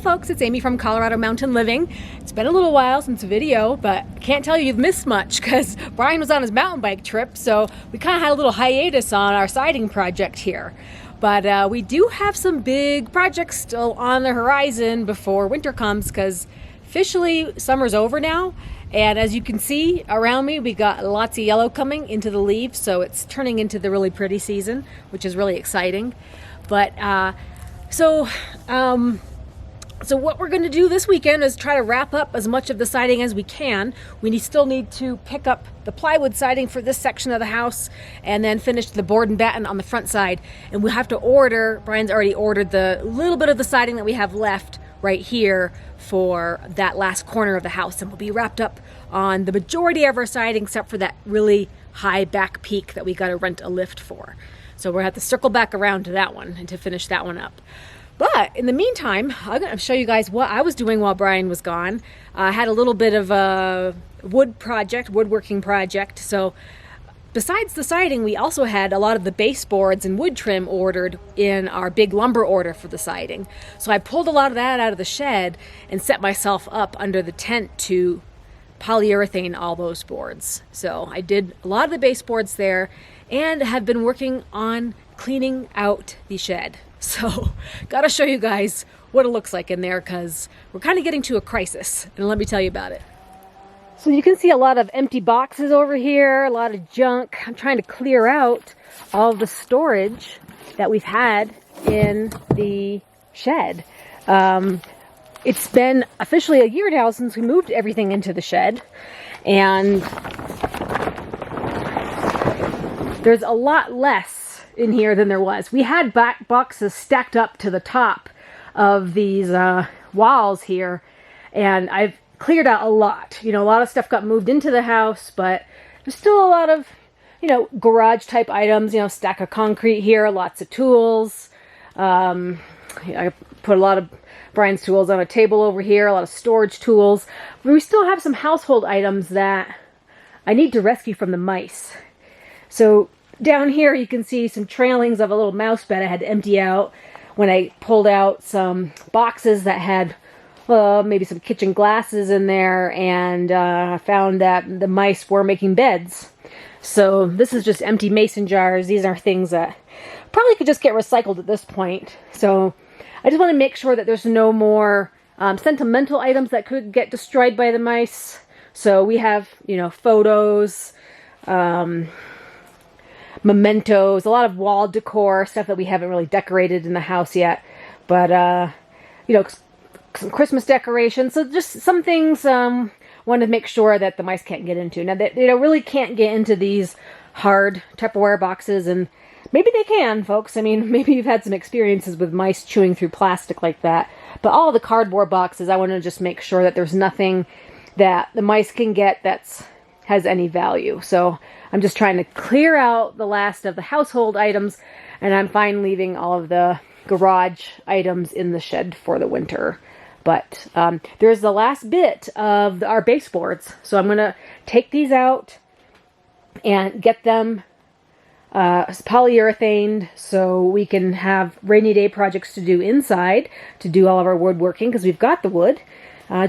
folks, it's Amy from Colorado Mountain Living. It's been a little while since a video, but I can't tell you you've missed much because Brian was on his mountain bike trip, so we kind of had a little hiatus on our siding project here. But we do have some big projects still on the horizon before winter comes, because officially summer's over now. And as you can see around me, we got lots of yellow coming into the leaves, so it's turning into the really pretty season, which is really exciting. But so what we're going to do this weekend is try to wrap up as much of the siding as we can. We still need to pick up the plywood siding for this section of the house and then finish the board and batten on the front side. And we'll have to order, Brian's already ordered the little bit of the siding that we have left right here for that last corner of the house. And we'll be wrapped up on the majority of our siding except for that really high back peak that we got to rent a lift for. So we'll have to circle back around to that one and to finish that one up. But in the meantime, I'm going to show you guys what I was doing while Brian was gone. I had a little bit of a woodworking project. So besides the siding, we also had a lot of the baseboards and wood trim ordered in our big lumber order for the siding. So I pulled a lot of that out of the shed and set myself up under the tent to polyurethane all those boards. So I did a lot of the baseboards there and have been working on cleaning out the shed. So gotta show you guys what it looks like in there, because we're kind of getting to a crisis, and let me tell you about it. So you can see a lot of empty boxes over here, a lot of junk. I'm trying to clear out all the storage that we've had in the shed. It's been officially a year now since we moved everything into the shed, and there's a lot less in here than there was. We had back boxes stacked up to the top of these walls here, and I've cleared out a lot. You know, a lot of stuff got moved into the house, but there's still a lot of, you know, garage type items, you know, stack of concrete here, lots of tools. I put a lot of Brian's tools on a table over here, a lot of storage tools. But we still have some household items that I need to rescue from the mice. So down here you can see some trailings of a little mouse bed I had to empty out when I pulled out some boxes that had maybe some kitchen glasses in there, and I found that the mice were making beds. So this is just empty mason jars. These are things that probably could just get recycled at this point. So I just want to make sure that there's no more sentimental items that could get destroyed by the mice. So we have, you know, photos, mementos, a lot of wall decor, stuff that we haven't really decorated in the house yet. But, you know, some Christmas decorations. So just some things want to make sure that the mice can't get into. Now, they really can't get into these hard Tupperware boxes, and maybe they can, folks. I mean, maybe you've had some experiences with mice chewing through plastic like that. But all the cardboard boxes, I want to just make sure that there's nothing that the mice can get that's has any value. So I'm just trying to clear out the last of the household items, and I'm fine leaving all of the garage items in the shed for the winter. But there's the last bit of our baseboards. So I'm going to take these out and get them polyurethaned so we can have rainy day projects to do inside, to do all of our woodworking, because we've got the wood.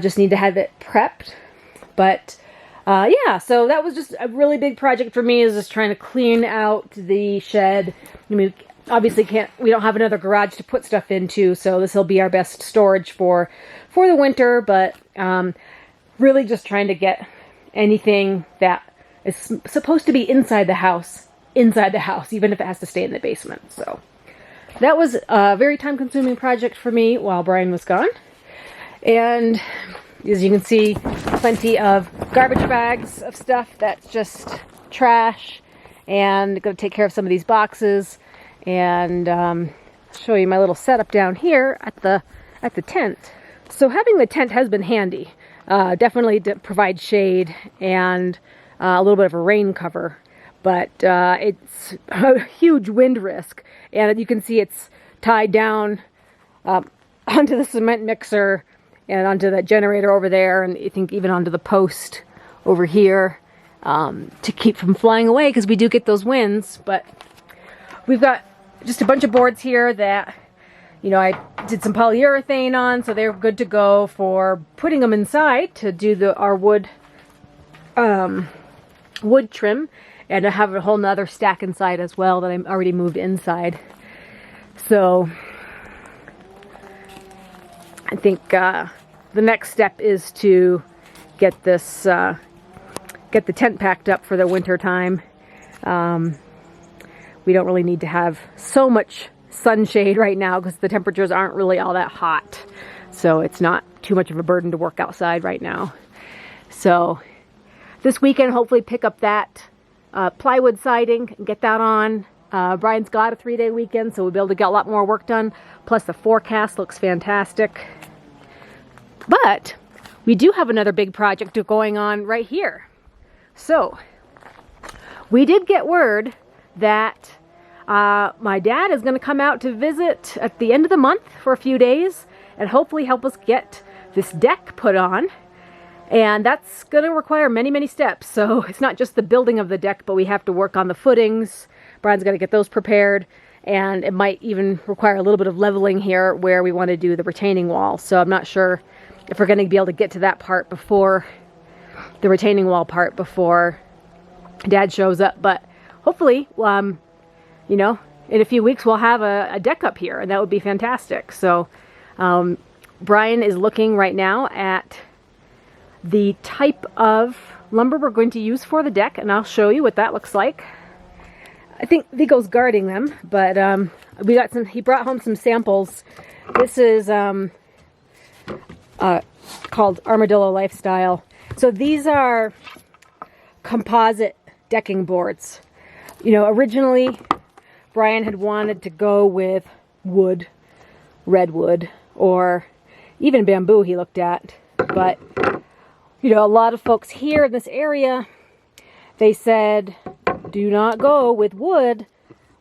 Just need to have it prepped. But yeah, so that was just a really big project for me, is just trying to clean out the shed. I mean, obviously we don't have another garage to put stuff into, so this will be our best storage for the winter, but really just trying to get anything that is supposed to be inside the house, even if it has to stay in the basement. So that was a very time-consuming project for me while Brian was gone. And as you can see, plenty of garbage bags of stuff that's just trash, and going to take care of some of these boxes and show you my little setup down here at the tent. So having the tent has been handy. Definitely provides shade and a little bit of a rain cover, but it's a huge wind risk, and you can see it's tied down onto the cement mixer and onto that generator over there, and I think even onto the post over here to keep from flying away, because we do get those winds. But we've got just a bunch of boards here that, You know, I did some polyurethane on, so they're good to go for putting them inside to do our wood trim, and I have a whole nother stack inside as well that I'm already moved inside. So I think the next step is to get this get the tent packed up for the winter time. We don't really need to have so much sunshade right now because the temperatures aren't really all that hot, so it's not too much of a burden to work outside right now. So this weekend, hopefully pick up that plywood siding and get that on. Brian's got a 3-day weekend, so we'll be able to get a lot more work done. Plus the forecast looks fantastic. But we do have another big project going on right here. So we did get word that my dad is going to come out to visit at the end of the month for a few days and hopefully help us get this deck put on. And that's going to require many, many steps. So it's not just the building of the deck, but we have to work on the footings. Brian's got to get those prepared. And it might even require a little bit of leveling here where we want to do the retaining wall. So I'm not sure if we're going to be able to get to that part before the retaining wall part before Dad shows up. But hopefully, you know, in a few weeks we'll have a deck up here, and that would be fantastic. So Brian is looking right now at the type of lumber we're going to use for the deck, and I'll show you what that looks like. I think Vigo's guarding them, but we got some. He brought home some samples. This is called Armadillo Lifestyle. So these are composite decking boards. You know, originally Brian had wanted to go with wood, redwood, or even bamboo he looked at, but you know, a lot of folks here in this area, they said, do not go with wood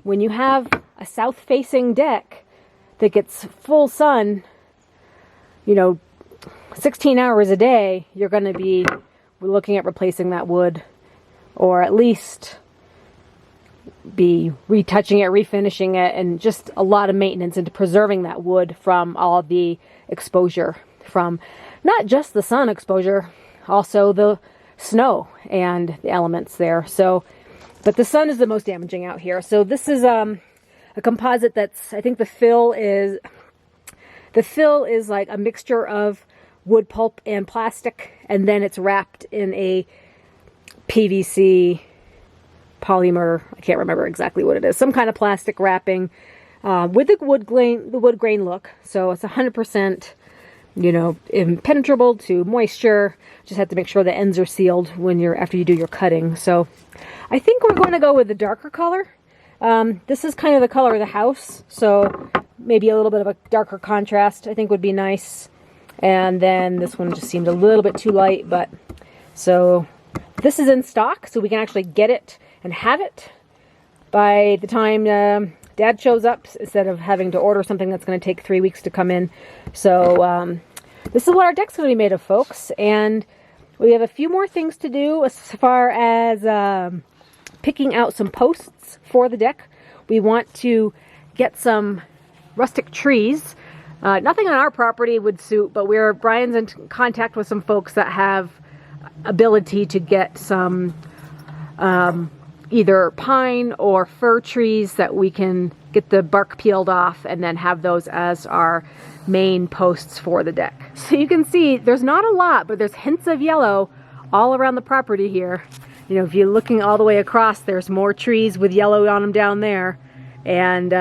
when you have a south-facing deck that gets full sun, you know, 16 hours a day. You're going to be looking at replacing that wood, or at least be retouching it, refinishing it, and just a lot of maintenance into preserving that wood from all the exposure, from not just the sun exposure, also the snow and the elements there. So, but the sun is the most damaging out here. So this is a composite that's, I think the fill is like a mixture of wood pulp and plastic, and then it's wrapped in a PVC polymer. I can't remember exactly what it is. Some kind of plastic wrapping with the wood grain look. So it's 100%, you know, impenetrable to moisture. Just have to make sure the ends are sealed when after you do your cutting. So I think we're going to go with the darker color. This is kind of the color of the house, so maybe a little bit of a darker contrast I think would be nice. And then this one just seemed a little bit too light, but so this is in stock, so we can actually get it and have it by the time Dad shows up, instead of having to order something that's going to take 3 weeks to come in. So this is what our deck's going to be made of, folks. And we have a few more things to do as far as picking out some posts for the deck. We want to get some rustic trees. Nothing on our property would suit, but Brian's in contact with some folks that have ability to get some either pine or fir trees that we can get the bark peeled off and then have those as our main posts for the deck. So you can see there's not a lot, but there's hints of yellow all around the property here. You know, if you're looking all the way across, there's more trees with yellow on them down there. And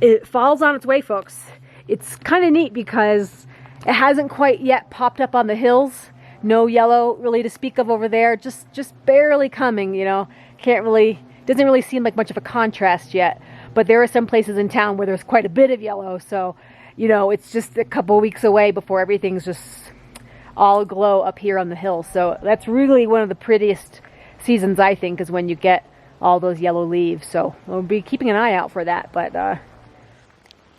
it falls on its way, folks. It's kind of neat because it hasn't quite yet popped up on the hills. No yellow really to speak of over there. Just barely coming, you know. Doesn't really seem like much of a contrast yet. But there are some places in town where there's quite a bit of yellow. So, you know, it's just a couple weeks away before everything's just all aglow up here on the hill. So that's really one of the prettiest seasons, I think, is when you get all those yellow leaves. So we'll be keeping an eye out for that. But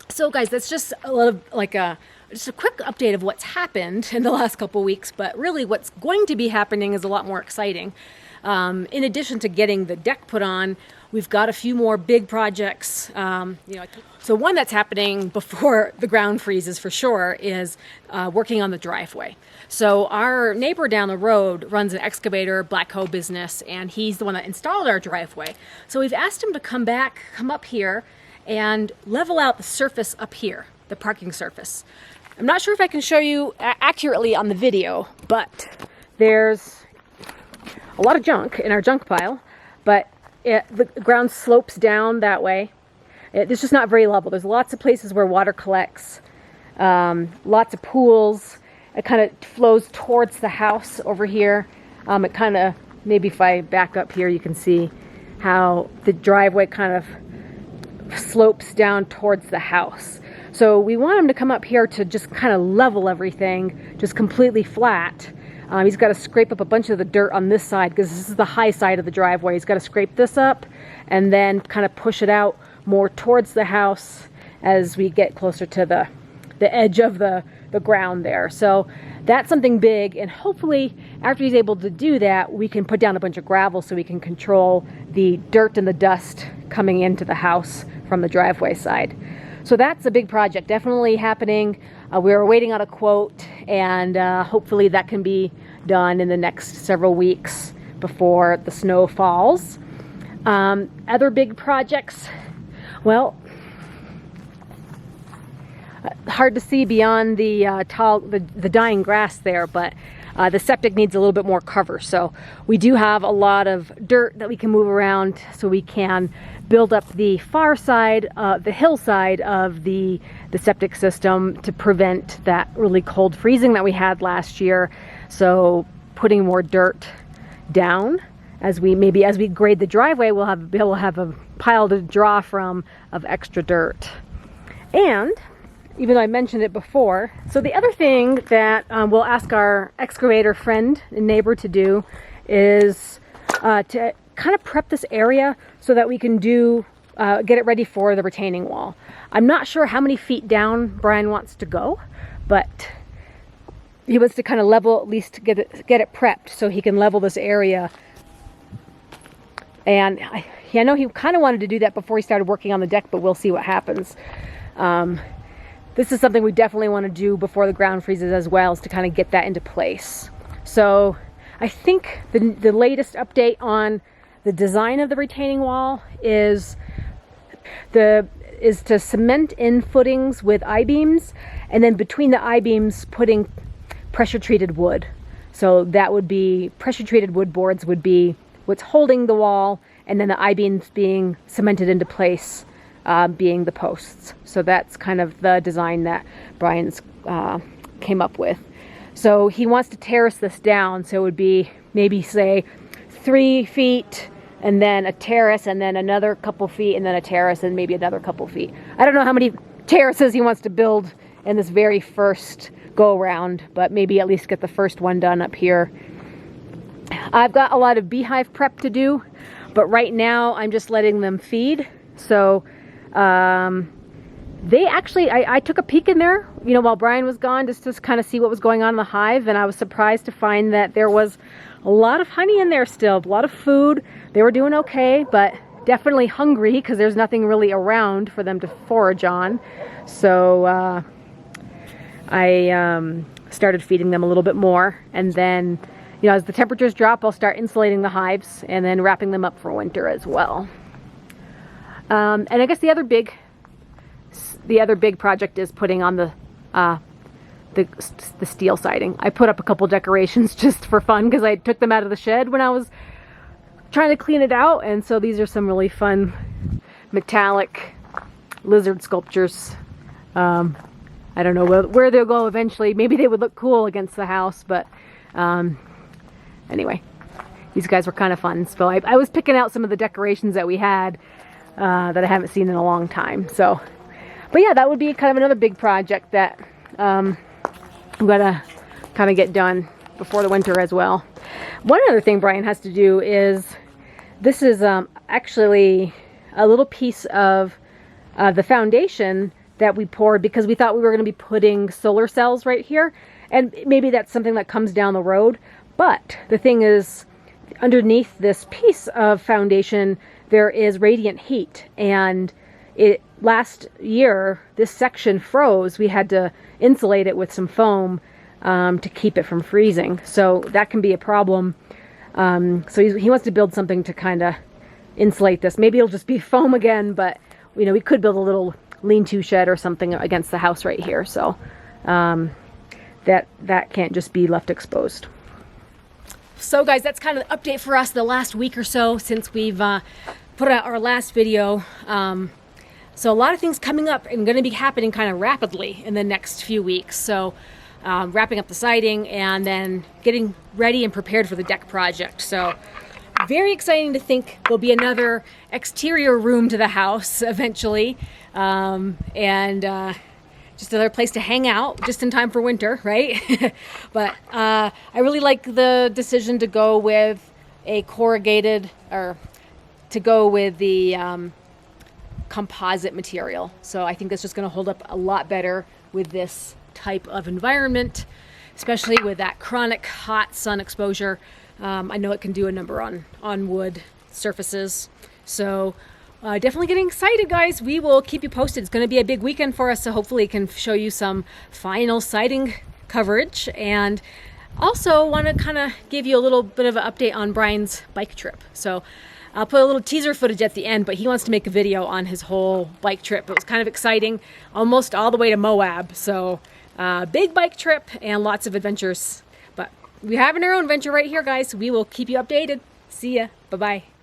so guys, that's just a little like just a quick update of what's happened in the last couple weeks, but really what's going to be happening is a lot more exciting. In addition to getting the deck put on, we've got a few more big projects. So one that's happening before the ground freezes for sure is working on the driveway. So our neighbor down the road runs an excavator backhoe business, and he's the one that installed our driveway. So we've asked him to come up here and level out the surface up here, the parking surface. I'm not sure if I can show you accurately on the video, but there's a lot of junk in our junk pile, but the ground slopes down that way. It's just not very level. There's lots of places where water collects, lots of pools. It kind of flows towards the house over here. It kind of, maybe if I back up here, you can see how the driveway kind of slopes down towards the house. So we want him to come up here to just kind of level everything, just completely flat. He's got to scrape up a bunch of the dirt on this side because this is the high side of the driveway. He's got to scrape this up and then kind of push it out more towards the house as we get closer to the edge of the ground there. So that's something big, and hopefully after he's able to do that, we can put down a bunch of gravel so we can control the dirt and the dust coming into the house from the driveway side. So that's a big project, definitely happening. We're waiting on a quote, and hopefully that can be done in the next several weeks before the snow falls. Other big projects, well, hard to see beyond the dying grass there, but the septic needs a little bit more cover. So we do have a lot of dirt that we can move around so we can build up the far side, the hillside of the septic system to prevent that really cold freezing that we had last year. So putting more dirt down as we grade the driveway, we'll have a pile to draw from of extra dirt. And even though I mentioned it before, so the other thing that we'll ask our excavator friend and neighbor to do is to kind of prep this area so that we can get it ready for the retaining wall. I'm not sure how many feet down Brian wants to go, but he wants to kind of level, at least get it prepped so he can level this area. And I know he kind of wanted to do that before he started working on the deck, but we'll see what happens. This is something we definitely want to do before the ground freezes as well, is to kind of get that into place. So I think the latest update on the design of the retaining wall is to cement in footings with I-beams, and then between the I-beams putting pressure treated wood. So that would be pressure treated wood boards would be what's holding the wall, and then the I-beams being cemented into place, being the posts. So that's kind of the design that Brian's came up with. So he wants to terrace this down, so it would be maybe say 3 feet and then a terrace and then another couple feet and then a terrace and maybe another couple feet. I don't know how many terraces he wants to build in this very first go around, but maybe at least get the first one done up here. I've got a lot of beehive prep to do, but right now I'm just letting them feed. So they actually, I took a peek in there, while Brian was gone, just to kind of see what was going on in the hive, and I was surprised to find that there was a lot of honey in there still, a lot of food. They were doing okay, but definitely hungry because there's nothing really around for them to forage on. So I started feeding them a little bit more, and then as the temperatures drop, I'll start insulating the hives and then wrapping them up for winter as well. And I guess the other big project is putting on the steel siding. I put up a couple decorations just for fun because I took them out of the shed when I was trying to clean it out, and so these are some really fun metallic lizard sculptures. I don't know where they'll go eventually. Maybe they would look cool against the house, but anyway, these guys were kind of fun. So I was picking out some of the decorations that we had that I haven't seen in a long time. So, but yeah, that would be kind of another big project that I'm gonna kind of get done before the winter as well. One other thing Brian has to do is, this is actually a little piece of the foundation that we poured because we thought we were going to be putting solar cells right here, and maybe that's something that comes down the road. But the thing is, underneath this piece of foundation, there is radiant heat, and last year this section froze. We had to insulate it with some foam to keep it from freezing, so that can be a problem. So he wants to build something to kind of insulate this. Maybe it'll just be foam again, but you know, we could build a little lean-to shed or something against the house right here, so that can't just be left exposed. So guys, that's kind of the update for us the last week or so since we've put out our last video. So a lot of things coming up and going to be happening kind of rapidly in the next few weeks. So wrapping up the siding and then getting ready and prepared for the deck project. So very exciting to think there'll be another exterior room to the house eventually, and just another place to hang out just in time for winter, right? But I really like the decision to go with a corrugated, or to go with the composite material. So I think that's just going to hold up a lot better with this type of environment, especially with that chronic hot sun exposure. I know it can do a number on wood surfaces. So definitely getting excited, guys. We will keep you posted. It's going to be a big weekend for us, so hopefully it can show you some final siding coverage. And also want to kind of give you a little bit of an update on Brian's bike trip. So I'll put a little teaser footage at the end, but he wants to make a video on his whole bike trip. It was kind of exciting, almost all the way to Moab. So big bike trip and lots of adventures. But we're having our own adventure right here, guys. We will keep you updated. See ya. Bye-bye.